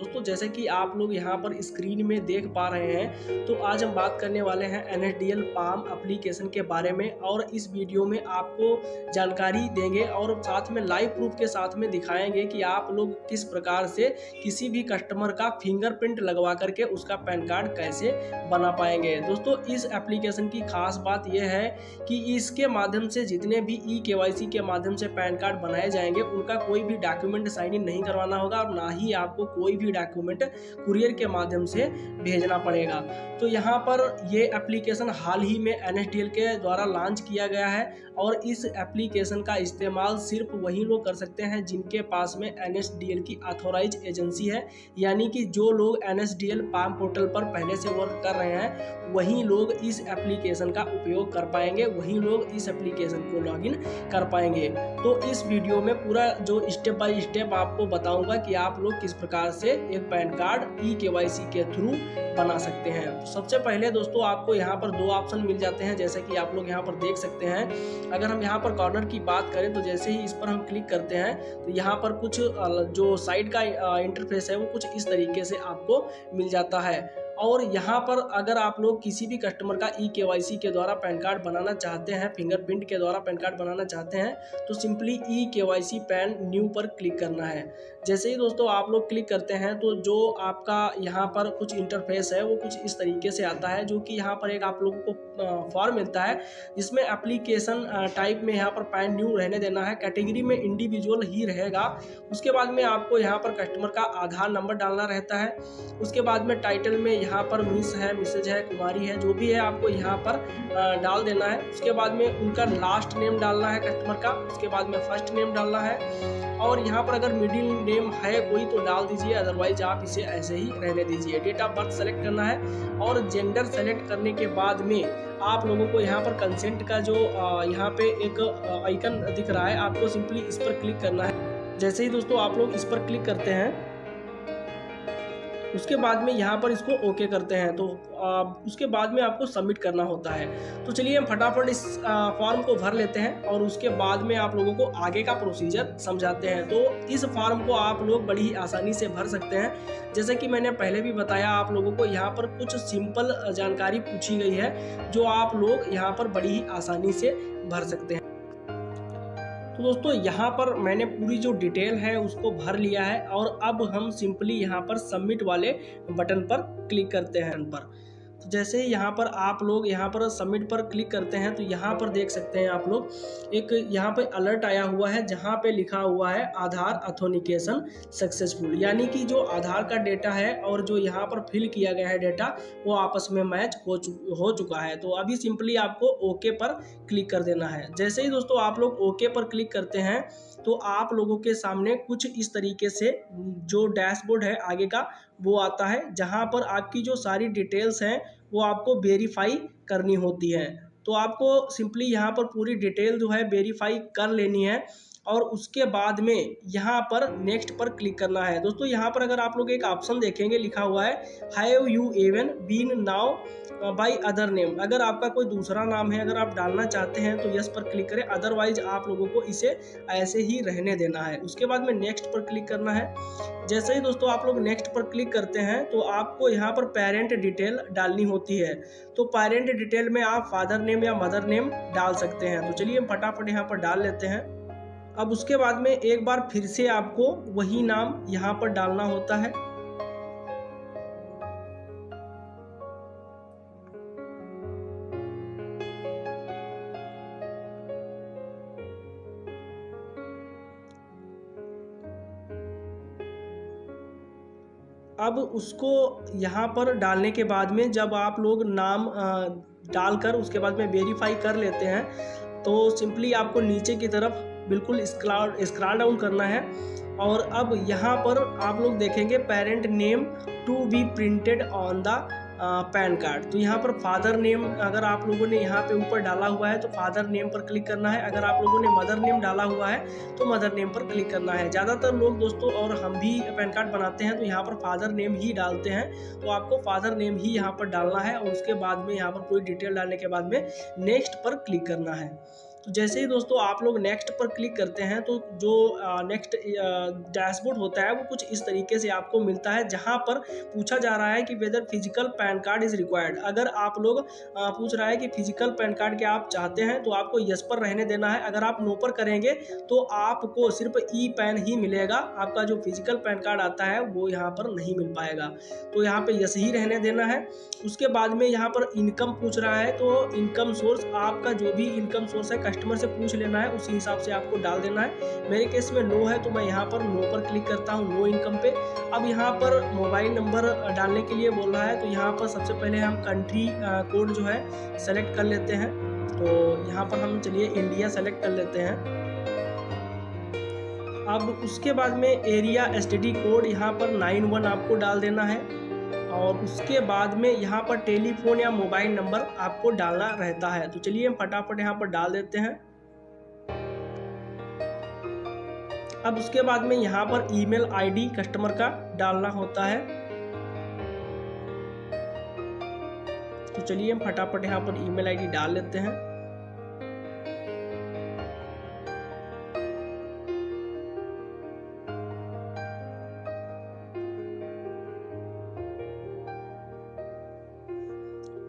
दोस्तों जैसे कि आप लोग यहाँ पर स्क्रीन में देख पा रहे हैं, तो आज हम बात करने वाले हैं NSDL पाम एप्लीकेशन के बारे में। और इस वीडियो में आपको जानकारी देंगे और साथ में लाइव प्रूफ के साथ में दिखाएंगे कि आप लोग किस प्रकार से किसी भी कस्टमर का फिंगरप्रिंट लगवा करके उसका पैन कार्ड कैसे बना पाएंगे। दोस्तों इस एप्लीकेशन की खास बात यह है कि इसके माध्यम से जितने भी KYC के माध्यम से पैन कार्ड बनाए जाएंगे उनका कोई भी डॉक्यूमेंट साइन इन नहीं करवाना होगा और ना ही आपको कोई भी डॉक्यूमेंट कुरियर के माध्यम से भेजना पड़ेगा। तो यहाँ पर ये एप्लीकेशन हाल ही में NSDL के द्वारा लॉन्च किया गया है और इस एप्लीकेशन का इस्तेमाल सिर्फ वही लोग कर सकते हैं जिनके पास में NSDL की ऑथोराइज एजेंसी है, यानी कि जो लोग NSDL पाम पोर्टल पर पहले से वर्क कर रहे हैं वही लोग इस एप्लीकेशन का उपयोग कर पाएंगे, वही लोग इस एप्लीकेशन को लॉगिन कर पाएंगे। तो इस वीडियो में पूरा जो स्टेप बाय स्टेप आपको बताऊंगा कि आप लोग किस प्रकार से एक पैन कार्ड KYC के थ्रू बना सकते हैं। तो सबसे पहले दोस्तों आपको यहाँ पर दो ऑप्शन मिल जाते हैं, जैसे कि आप लोग यहाँ पर देख सकते हैं। अगर हम यहाँ पर कॉर्नर की बात करें तो जैसे ही इस पर हम क्लिक करते हैं तो यहाँ पर कुछ जो साइड का इंटरफेस है वो कुछ इस तरीके से आपको मिल जाता है। और यहाँ पर अगर आप लोग किसी भी कस्टमर का KYC के द्वारा पैन कार्ड बनाना चाहते हैं, फिंगरप्रिंट के द्वारा पैन कार्ड बनाना चाहते हैं, तो सिंपली KYC पैन न्यू पर क्लिक करना है। जैसे ही दोस्तों आप लोग क्लिक करते हैं तो जो आपका यहाँ पर कुछ इंटरफेस है वो कुछ इस तरीके से आता है, जो कि यहाँ पर एक आप लोगों को फॉर्म मिलता है जिसमें एप्लीकेशन टाइप में यहाँ पर पैन न्यू रहने देना है, कैटेगरी में इंडिविजुअल ही रहेगा। उसके बाद में आपको यहाँ पर कस्टमर का आधार नंबर डालना रहता है। उसके बाद में टाइटल में यहाँ पर मिस है, मिसेज है, कुमारी है, जो भी है आपको यहाँ पर डाल देना है। उसके बाद में उनका लास्ट नेम डालना है कस्टमर का, उसके बाद में फर्स्ट नेम डालना है और यहाँ पर अगर मिडिल नेम है कोई तो डाल दीजिए, अदरवाइज आप इसे ऐसे ही रहने दीजिए। डेट ऑफ बर्थ सेलेक्ट करना है और जेंडर सेलेक्ट करने के बाद में आप लोगों को यहाँ पर कंसेंट का जो यहाँ पे एक आइकन दिख रहा है, आपको सिंपली इस पर क्लिक करना है। जैसे ही दोस्तों आप लोग इस पर क्लिक करते हैं उसके बाद में यहाँ पर इसको ओके करते हैं तो उसके बाद में आपको सबमिट करना होता है। तो चलिए हम फटाफट इस फॉर्म को भर लेते हैं और उसके बाद में आप लोगों को आगे का प्रोसीजर समझाते हैं। तो इस फॉर्म को आप लोग बड़ी ही आसानी से भर सकते हैं। जैसे कि मैंने पहले भी बताया, आप लोगों को यहाँ पर कुछ सिंपल जानकारी पूछी गई है जो आप लोग यहाँ पर बड़ी ही आसानी से भर सकते हैं। तो दोस्तों यहाँ पर मैंने पूरी जो डिटेल है उसको भर लिया है और अब हम सिंपली यहाँ पर सबमिट वाले बटन पर क्लिक करते हैं तो जैसे ही यहाँ पर आप लोग यहाँ पर सबमिट पर क्लिक करते हैं तो यहाँ पर देख सकते हैं आप लोग एक यहाँ पे अलर्ट आया हुआ है जहाँ पे लिखा हुआ है आधार ऑथेंटिकेशन सक्सेसफुल, यानी कि जो आधार का डेटा है और जो यहाँ पर फिल किया गया है डेटा वो आपस में मैच हो चुका है। तो अभी सिंपली आपको ओके पर क्लिक कर देना है। जैसे ही दोस्तों आप लोग ओके पर क्लिक करते हैं तो आप लोगों के सामने कुछ इस तरीके से जो डैशबोर्ड है आगे का वो आता है, जहां पर आपकी जो सारी डिटेल्स हैं वो आपको वेरीफाई करनी होती है। तो आपको सिंपली यहाँ पर पूरी डिटेल जो है वेरीफाई कर लेनी है और उसके बाद में यहाँ पर नेक्स्ट पर क्लिक करना है। दोस्तों यहाँ पर अगर आप लोग एक ऑप्शन देखेंगे लिखा हुआ है have you even been known by other name, अगर आपका कोई दूसरा नाम है अगर आप डालना चाहते हैं तो यस पर क्लिक करें, अदरवाइज आप लोगों को इसे ऐसे ही रहने देना है। उसके बाद में नेक्स्ट पर क्लिक करना है। जैसे ही दोस्तों आप लोग नेक्स्ट पर क्लिक करते हैं तो आपको यहाँ पर पेरेंट डिटेल डालनी होती है। तो पेरेंट डिटेल में आप फादर नेम या मदर नेम डाल सकते हैं। तो चलिए हम फटाफट यहाँ पर डाल लेते हैं। अब उसके बाद में एक बार फिर से आपको वही नाम यहाँ पर डालना होता है। अब उसको यहाँ पर डालने के बाद में जब आप लोग नाम डालकर उसके बाद में वेरीफाई कर लेते हैं तो सिंपली आपको नीचे की तरफ बिल्कुल स्क्रॉल डाउन करना है और अब यहाँ पर आप लोग देखेंगे parent name to be printed on the PAN card. तो यहाँ पर फादर नेम अगर आप लोगों ने यहाँ पे ऊपर डाला हुआ है तो फादर नेम पर क्लिक करना है, अगर आप लोगों ने मदर नेम डाला हुआ है तो मदर नेम पर क्लिक करना है। ज़्यादातर लोग दोस्तों और हम भी पैन कार्ड बनाते हैं तो यहाँ पर फादर नेम ही डालते हैं, तो आपको फादर नेम ही यहाँ पर डालना है और उसके बाद में यहाँ पर पूरी डिटेल डालने के बाद में नेक्स्ट पर क्लिक करना है। तो जैसे ही दोस्तों आप लोग नेक्स्ट पर क्लिक करते हैं तो जो नेक्स्ट डैशबोर्ड होता है वो कुछ इस तरीके से आपको मिलता है, जहां पर पूछा जा रहा है कि whether physical PAN card is required. अगर आप लोग पूछ रहा है कि फिजिकल पैन कार्ड क्या आप चाहते हैं तो आपको यस पर रहने देना है। अगर आप नो पर करेंगे तो आपको सिर्फ ई पैन ही मिलेगा, आपका जो फिजिकल पैन कार्ड आता है वो यहाँ पर नहीं मिल पाएगा। तो यहाँ पे यस ही रहने देना है। उसके बाद में यहाँ पर इनकम पूछ रहा है, तो इनकम सोर्स आपका जो भी इनकम सोर्स है कस्टमर से पूछ लेना है, उसी हिसाब से आपको डाल देना है। मेरे केस में नो है तो मैं यहाँ पर नो पर क्लिक करता हूँ, नो इनकम पे। अब यहाँ पर मोबाइल नंबर डालने के लिए बोल रहा है, तो यहाँ पर सबसे पहले हम कंट्री कोड जो है सेलेक्ट कर लेते हैं। तो यहाँ पर हम चलिए इंडिया सेलेक्ट कर लेते हैं। अब उसके बाद में एरिया एसटीडी कोड यहाँ पर 91 आपको डाल देना है, और उसके बाद में यहाँ पर टेलीफोन या मोबाइल नंबर आपको डालना रहता है। तो चलिए हम फटाफट यहाँ पर डाल देते हैं। अब उसके बाद में यहाँ पर ईमेल आईडी कस्टमर का डालना होता है। तो चलिए हम फटाफट यहाँ पर ईमेल आईडी डाल लेते हैं।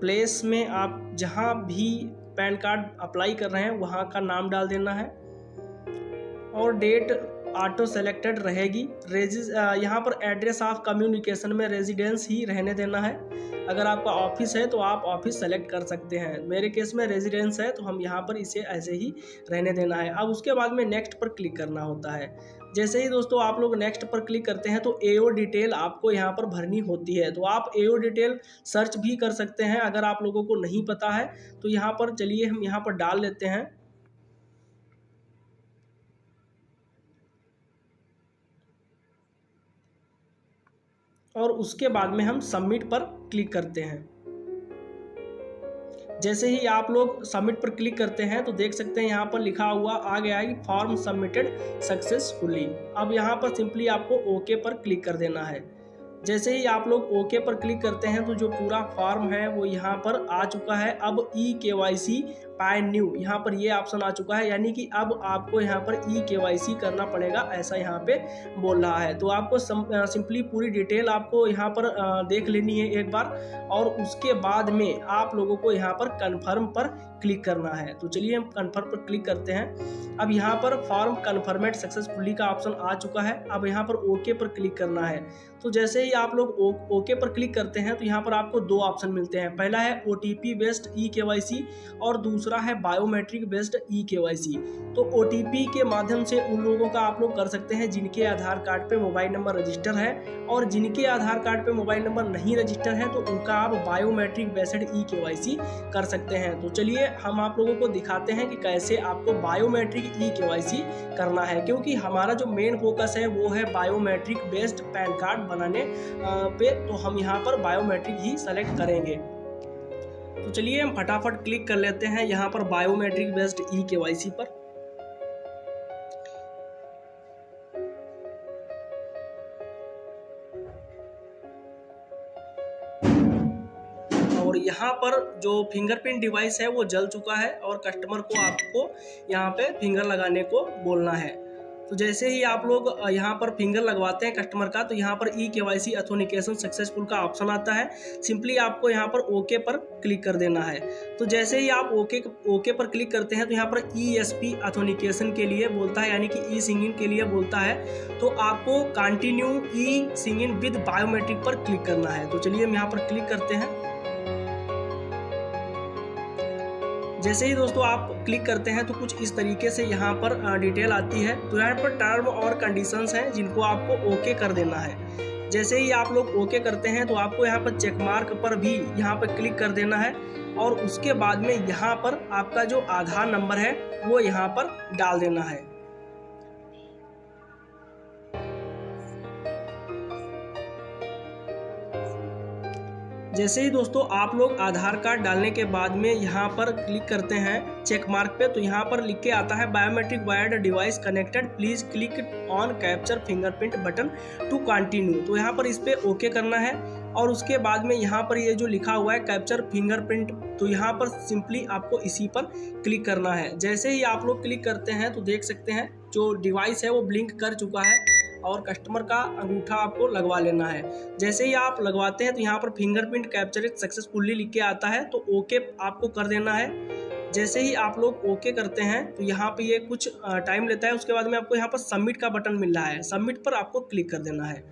प्लेस में आप जहाँ भी पैन कार्ड अप्लाई कर रहे हैं वहाँ का नाम डाल देना है, और डेट ऑटो सेलेक्टेड रहेगी। यहाँ पर एड्रेस ऑफ कम्युनिकेशन में रेजिडेंस ही रहने देना है। अगर आपका ऑफिस है तो आप ऑफिस सेलेक्ट कर सकते हैं, मेरे केस में रेजिडेंस है तो हम यहाँ पर इसे ऐसे ही रहने देना है। अब उसके बाद में नेक्स्ट पर क्लिक करना होता है। जैसे ही दोस्तों आप लोग नेक्स्ट पर क्लिक करते हैं तो एओ डिटेल आपको यहाँ पर भरनी होती है। तो आप एओ डिटेल सर्च भी कर सकते हैं अगर आप लोगों को नहीं पता है तो यहाँ पर चलिए हम यहाँ पर डाल लेते हैं। और उसके बाद में हम सबमिट पर क्लिक करते हैं। जैसे ही आप लोग सबमिट पर क्लिक करते हैं तो देख सकते हैं यहाँ पर लिखा हुआ आ गया है कि फॉर्म सबमिटेड सक्सेसफुली। अब यहाँ पर सिंपली आपको ओके पर क्लिक कर देना है। जैसे ही आप लोग ओके पर क्लिक करते हैं तो जो पूरा फॉर्म है वो यहाँ पर आ चुका है। अब KYC पैन न्यू यहाँ पर ये ऑप्शन आ चुका है, यानी कि अब आपको यहाँ पर KYC करना पड़ेगा, ऐसा यहाँ पे बोल रहा है। तो आपको सिंपली पूरी डिटेल आपको यहाँ पर देख लेनी है एक बार, और उसके बाद में आप लोगों को यहाँ पर कन्फर्म पर क्लिक करना है। तो चलिए हम कन्फर्म पर क्लिक करते हैं। अब यहाँ पर फॉर्म कन्फर्मेड सक्सेसफुली का ऑप्शन आ चुका है। अब यहाँ पर ओके पर क्लिक करना है। तो जैसे ही आप लोग ओके पर क्लिक करते हैं तो यहाँ पर आपको दो ऑप्शन मिलते हैं। पहला है OTP बेस्ड KYC और दूसरा है बायोमेट्रिक बेस्ड KYC। तो OTP के माध्यम से उन लोगों का आप लोग कर सकते हैं जिनके आधार कार्ड पे मोबाइल नंबर रजिस्टर है, और जिनके आधार कार्ड पे मोबाइल नंबर नहीं रजिस्टर है तो उनका आप बायोमेट्रिक बेस्ड KYC कर सकते हैं। तो चलिए हम आप लोगों को दिखाते हैं कि कैसे आपको बायोमेट्रिक KYC करना है, क्योंकि हमारा जो मेन फोकस है वो है बायोमेट्रिक बेस्ड पैन कार्ड बनाने पे। तो हम यहाँ पर बायोमेट्रिक ही सेलेक्ट करेंगे। तो चलिए हम फटाफट क्लिक कर लेते हैं यहाँ पर बायोमेट्रिक बेस्ड KYC पर। और यहाँ पर जो फिंगरप्रिंट डिवाइस है वो जल चुका है, और कस्टमर को आपको यहाँ पे फिंगर लगाने को बोलना है। तो जैसे ही आप लोग यहाँ पर फिंगर लगवाते हैं कस्टमर का तो यहाँ पर KYC ऑथेंटिकेशन सक्सेसफुल का ऑप्शन आता है। सिंपली आपको यहाँ पर ओके पर क्लिक कर देना है। तो जैसे ही आप ओके पर क्लिक करते हैं तो यहाँ पर ESP ऑथेंटिकेशन के लिए बोलता है, यानी कि ई सिंगिंग के लिए बोलता है। तो आपको continue E singing with biometric पर क्लिक करना है। तो चलिए हम यहाँ पर क्लिक करते हैं। जैसे ही दोस्तों आप क्लिक करते हैं तो कुछ इस तरीके से यहाँ पर डिटेल आती है। तो यहाँ पर टर्म और कंडीशंस हैं जिनको आपको ओके कर देना है। जैसे ही आप लोग ओके करते हैं तो आपको यहाँ पर चेक मार्क पर भी यहाँ पर क्लिक कर देना है, और उसके बाद में यहाँ पर आपका जो आधार नंबर है वो यहाँ पर डाल देना है। जैसे ही दोस्तों आप लोग आधार कार्ड डालने के बाद में यहाँ पर क्लिक करते हैं चेक मार्क पे, तो यहाँ पर लिख के आता है biometric wired device connected, please click on capture fingerprint button to continue. तो यहाँ पर इस पर ओके करना है और उसके बाद में यहाँ पर ये जो लिखा हुआ है कैप्चर फिंगरप्रिंट, तो यहाँ पर सिंपली आपको इसी पर क्लिक करना है। जैसे ही आप लोग क्लिक करते हैं तो देख सकते हैं जो डिवाइस है वो ब्लिंक कर चुका है और कस्टमर का अंगूठा आपको लगवा लेना है। जैसे ही आप लगवाते हैं तो यहाँ पर फिंगरप्रिंट कैप्चर सक्सेसफुली लिख के आता है, तो ओके आपको कर देना है। जैसे ही आप लोग ओके करते हैं तो यहाँ पे ये कुछ टाइम लेता है, उसके बाद में आपको यहाँ पर सबमिट का बटन मिल रहा है, सबमिट पर आपको क्लिक कर देना है।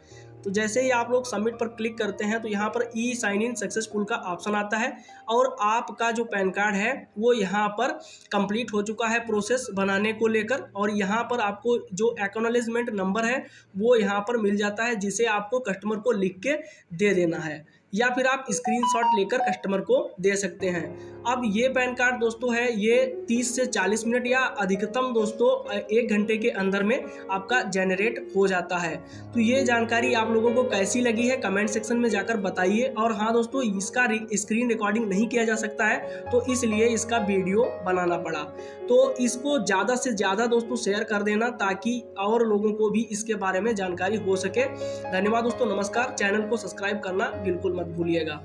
तो जैसे ही आप लोग सबमिट पर क्लिक करते हैं तो यहाँ पर ई साइन इन सक्सेसफुल का ऑप्शन आता है और आपका जो पैन कार्ड है वो यहाँ पर कंप्लीट हो चुका है प्रोसेस बनाने को लेकर, और यहाँ पर आपको जो एक्नॉलेजमेंट नंबर है वो यहाँ पर मिल जाता है, जिसे आपको कस्टमर को लिख के दे देना है या फिर आप स्क्रीनशॉट लेकर कस्टमर को दे सकते हैं। अब ये पैन कार्ड दोस्तों है ये 30 से 40 मिनट या अधिकतम दोस्तों 1 घंटे के अंदर में आपका जनरेट हो जाता है। तो ये जानकारी आप लोगों को कैसी लगी है कमेंट सेक्शन में जाकर बताइए। और हाँ दोस्तों, इसका स्क्रीन रिकॉर्डिंग नहीं किया जा सकता है तो इसलिए इसका वीडियो बनाना पड़ा। तो इसको ज़्यादा से ज़्यादा दोस्तों शेयर कर देना ताकि और लोगों को भी इसके बारे में जानकारी हो सके। धन्यवाद दोस्तों, नमस्कार। चैनल को सब्सक्राइब करना बिल्कुल मत भूलिएगा।